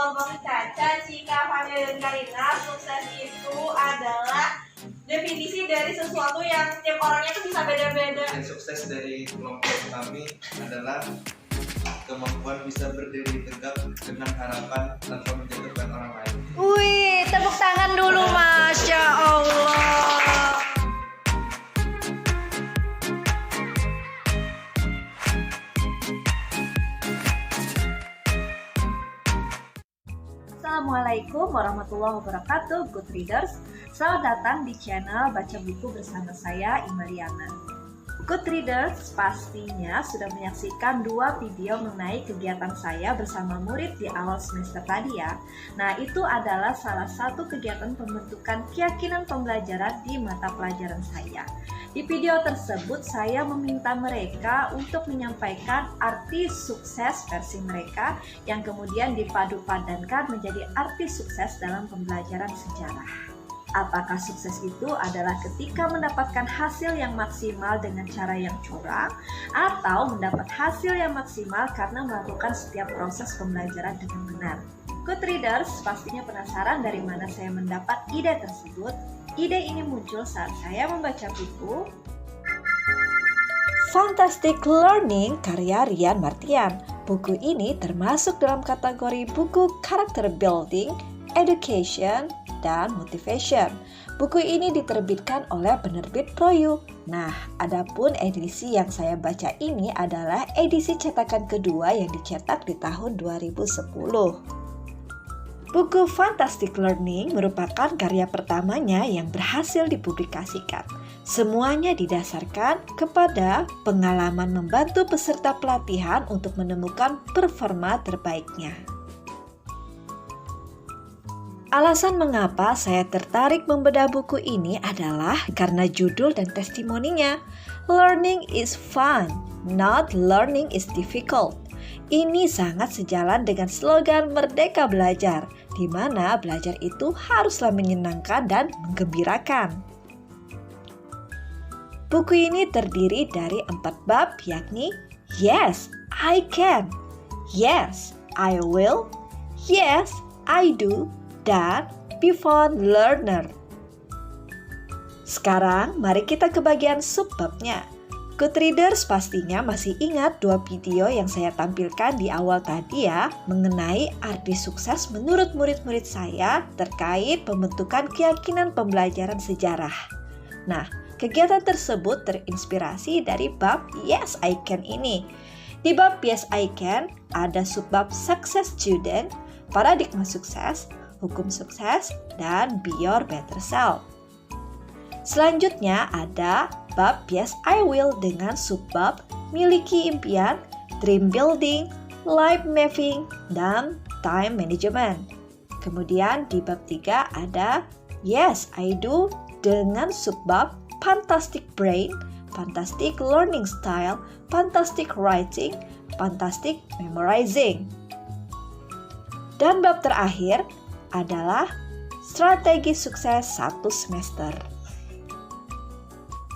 kelompok Caca, Cika, Fania, dan Karina. Sukses itu adalah definisi dari sesuatu yang setiap orangnya tuh bisa beda-beda. Dan sukses dari kelompok kami adalah kemampuan bisa berdiri tegak dengan harapan tanpa menjatuhkan orang lain. Wih, tepuk tangan dulu, Masya Allah. Assalamualaikum warahmatullahi wabarakatuh, Good Readers. Selamat datang di channel Baca Buku bersama saya, Imeliana. Good Readers pastinya sudah menyaksikan 2 video mengenai kegiatan saya bersama murid di awal semester tadi ya. Nah, itu adalah salah satu kegiatan pembentukan keyakinan pembelajaran di mata pelajaran saya. Di video tersebut saya meminta mereka untuk menyampaikan arti sukses versi mereka yang kemudian dipadu-padankan menjadi arti sukses dalam pembelajaran sejarah. Apakah sukses itu adalah ketika mendapatkan hasil yang maksimal dengan cara yang curang, atau mendapat hasil yang maksimal karena melakukan setiap proses pembelajaran dengan benar? Good Readers pastinya penasaran dari mana saya mendapat ide tersebut. Ide ini muncul saat saya membaca buku Fantastic Learning karya Rian Martian. Buku ini termasuk dalam kategori buku Character Building, Education, dan Motivation. Buku ini diterbitkan oleh penerbit Proyu. Nah, adapun edisi yang saya baca ini adalah edisi cetakan kedua yang dicetak di tahun 2010. Buku Fantastic Learning merupakan karya pertamanya yang berhasil dipublikasikan. Semuanya didasarkan kepada pengalaman membantu peserta pelatihan untuk menemukan performa terbaiknya. Alasan mengapa saya tertarik membedah buku ini adalah karena judul dan testimoninya. Learning is fun, not learning is difficult. Ini sangat sejalan dengan slogan Merdeka Belajar, di mana belajar itu haruslah menyenangkan dan menggembirakan. Buku ini terdiri dari 4 bab, yakni Yes, I can, Yes, I will, Yes, I do, dan Be Fun Learner. Sekarang mari kita ke bagian subbabnya. Good Readers pastinya masih ingat 2 video yang saya tampilkan di awal tadi ya, mengenai arti sukses menurut murid-murid saya terkait pembentukan keyakinan pembelajaran sejarah. Nah, kegiatan tersebut terinspirasi dari bab Yes I Can ini. Di bab Yes I Can ada subbab Success Student, Paradigma Sukses, Hukum Sukses, dan Be Your Better Self. Selanjutnya ada bab Yes I Will dengan subbab Miliki Impian, Dream Building, Life Mapping, dan Time Management. Kemudian di bab 3 ada Yes I Do dengan subbab Fantastic Brain, Fantastic Learning Style, Fantastic Writing, Fantastic Memorizing. Dan bab terakhir adalah strategi sukses 1 semester.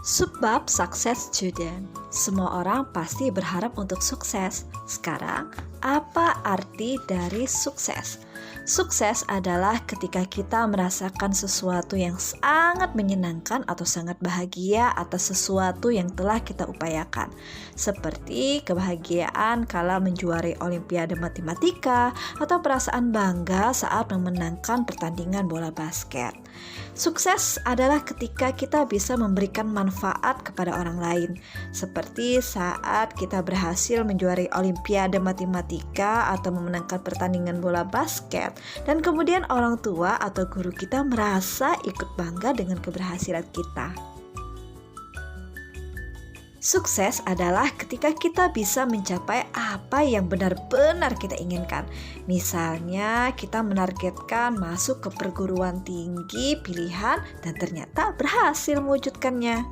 Subbab Success Student. Semua orang pasti berharap untuk sukses. Sekarang, apa arti dari sukses? Sukses adalah ketika kita merasakan sesuatu yang sangat menyenangkan atau sangat bahagia atas sesuatu yang telah kita upayakan. Seperti kebahagiaan kala menjuarai Olimpiade Matematika atau perasaan bangga saat memenangkan pertandingan bola basket. Sukses adalah ketika kita bisa memberikan manfaat kepada orang lain, seperti saat kita berhasil menjuarai Olimpiade Matematika atau memenangkan pertandingan bola basket, dan kemudian orang tua atau guru kita merasa ikut bangga dengan keberhasilan kita. Sukses adalah ketika kita bisa mencapai apa yang benar-benar kita inginkan. Misalnya, kita menargetkan masuk ke perguruan tinggi pilihan dan ternyata berhasil mewujudkannya.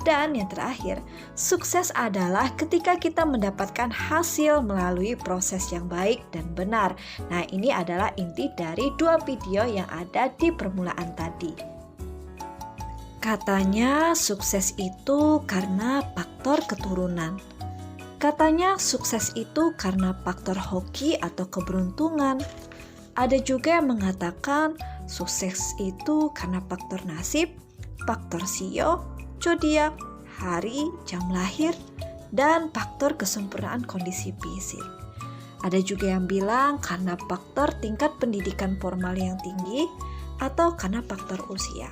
Dan yang terakhir, sukses adalah ketika kita mendapatkan hasil melalui proses yang baik dan benar. Nah, ini adalah inti dari 2 video yang ada di permulaan tadi. Katanya sukses itu karena faktor keturunan. Katanya sukses itu karena faktor hoki atau keberuntungan. Ada juga yang mengatakan sukses itu karena faktor nasib, faktor sio, zodiak, hari, jam lahir, dan faktor kesempurnaan kondisi fisik. Ada juga yang bilang karena faktor tingkat pendidikan formal yang tinggi atau karena faktor usia.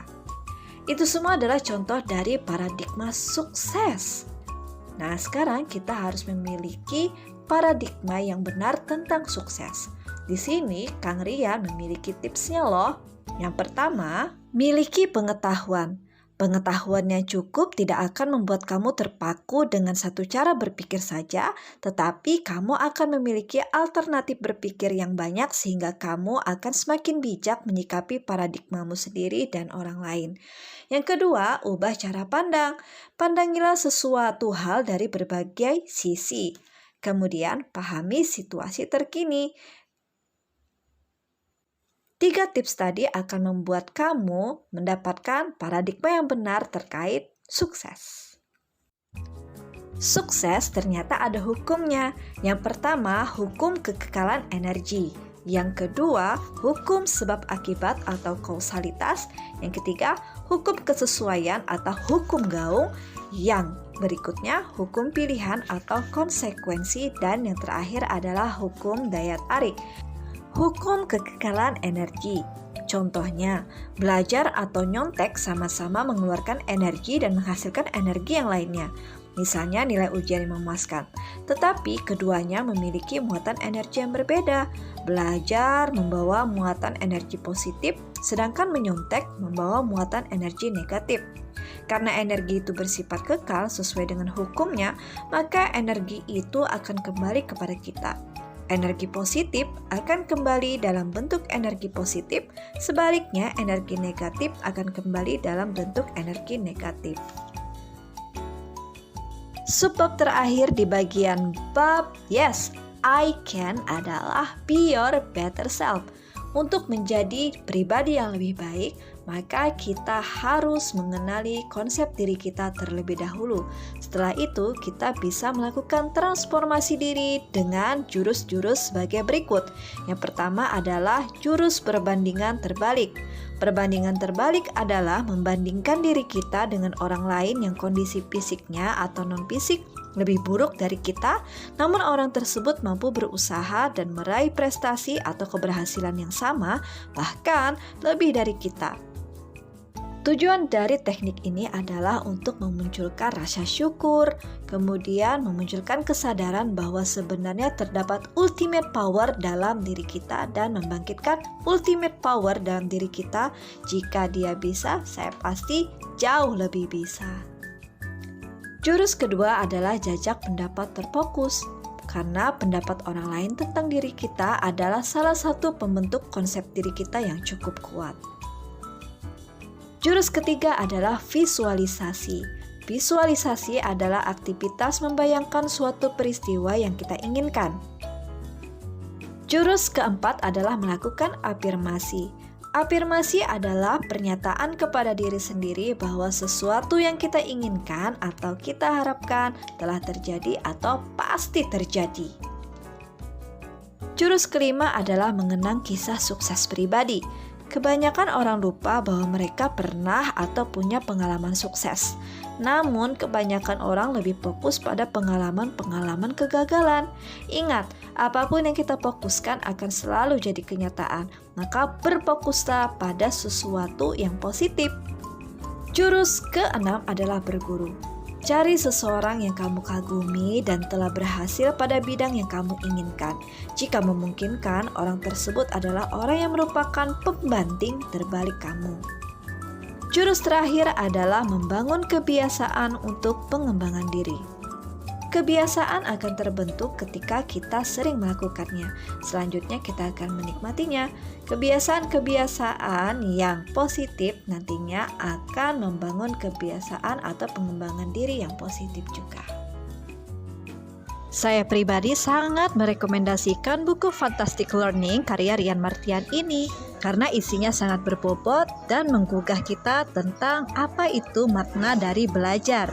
Itu semua adalah contoh dari paradigma sukses. Nah, sekarang kita harus memiliki paradigma yang benar tentang sukses. Di sini Kang Rian memiliki tipsnya loh. Yang pertama, miliki pengetahuan. Pengetahuan yang cukup tidak akan membuat kamu terpaku dengan satu cara berpikir saja, tetapi kamu akan memiliki alternatif berpikir yang banyak sehingga kamu akan semakin bijak menyikapi paradigmamu sendiri dan orang lain. Yang kedua, ubah cara pandang. Pandangilah sesuatu hal dari berbagai sisi. Kemudian, pahami situasi terkini. 3 tips tadi akan membuat kamu mendapatkan paradigma yang benar terkait sukses. Sukses ternyata ada hukumnya. Yang pertama, hukum kekekalan energi. Yang kedua, hukum sebab akibat atau kausalitas. Yang ketiga, hukum kesesuaian atau hukum gaung. Yang berikutnya, hukum pilihan atau konsekuensi. Dan yang terakhir adalah hukum daya tarik. Hukum kekekalan energi. Contohnya, belajar atau nyontek sama-sama mengeluarkan energi dan menghasilkan energi yang lainnya. Misalnya nilai ujian yang memuaskan. Tetapi keduanya memiliki muatan energi yang berbeda. Belajar membawa muatan energi positif, sedangkan menyontek membawa muatan energi negatif. Karena energi itu bersifat kekal sesuai dengan hukumnya, maka energi itu akan kembali kepada kita. Energi positif akan kembali dalam bentuk energi positif, sebaliknya energi negatif akan kembali dalam bentuk energi negatif. Subbab terakhir di bagian bab Yes, I Can adalah Be Your Better Self. Untuk menjadi pribadi yang lebih baik, maka kita harus mengenali konsep diri kita terlebih dahulu. Setelah itu, kita bisa melakukan transformasi diri dengan jurus-jurus sebagai berikut. Yang pertama adalah jurus perbandingan terbalik. Perbandingan terbalik adalah membandingkan diri kita dengan orang lain yang kondisi fisiknya atau non-fisik lebih buruk dari kita, namun orang tersebut mampu berusaha dan meraih prestasi atau keberhasilan yang sama, bahkan lebih dari kita. Tujuan dari teknik ini adalah untuk memunculkan rasa syukur, kemudian memunculkan kesadaran bahwa sebenarnya terdapat ultimate power dalam diri kita dan membangkitkan ultimate power dalam diri kita. Jika dia bisa, saya pasti jauh lebih bisa. Jurus kedua adalah jajak pendapat terfokus, karena pendapat orang lain tentang diri kita adalah salah satu pembentuk konsep diri kita yang cukup kuat. Jurus ketiga adalah visualisasi. Visualisasi adalah aktivitas membayangkan suatu peristiwa yang kita inginkan. Jurus keempat adalah melakukan afirmasi. Afirmasi adalah pernyataan kepada diri sendiri bahwa sesuatu yang kita inginkan atau kita harapkan telah terjadi atau pasti terjadi. Jurus kelima adalah mengenang kisah sukses pribadi. Kebanyakan orang lupa bahwa mereka pernah atau punya pengalaman sukses. Namun, kebanyakan orang lebih fokus pada pengalaman-pengalaman kegagalan. Ingat, apapun yang kita fokuskan akan selalu jadi kenyataan. Maka berfokuslah pada sesuatu yang positif. Jurus keenam adalah berguru. Cari seseorang yang kamu kagumi dan telah berhasil pada bidang yang kamu inginkan. Jika memungkinkan, orang tersebut adalah orang yang merupakan pembanding terbalik kamu. Jurus terakhir adalah membangun kebiasaan untuk pengembangan diri. Kebiasaan akan terbentuk ketika kita sering melakukannya. Selanjutnya kita akan menikmatinya. Kebiasaan-kebiasaan yang positif nantinya akan membangun kebiasaan atau pengembangan diri yang positif juga. Saya pribadi sangat merekomendasikan buku Fantastic Learning karya Rian Martian ini karena isinya sangat berbobot dan menggugah kita tentang apa itu makna dari belajar.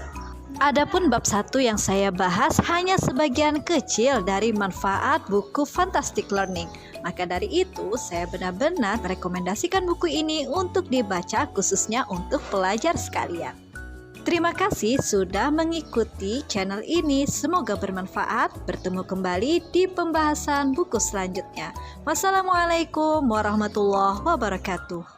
Adapun bab 1 yang saya bahas hanya sebagian kecil dari manfaat buku Fantastic Learning. Maka dari itu, saya benar-benar merekomendasikan buku ini untuk dibaca khususnya untuk pelajar sekalian. Terima kasih sudah mengikuti channel ini. Semoga bermanfaat. Bertemu kembali di pembahasan buku selanjutnya. Wassalamualaikum warahmatullahi wabarakatuh.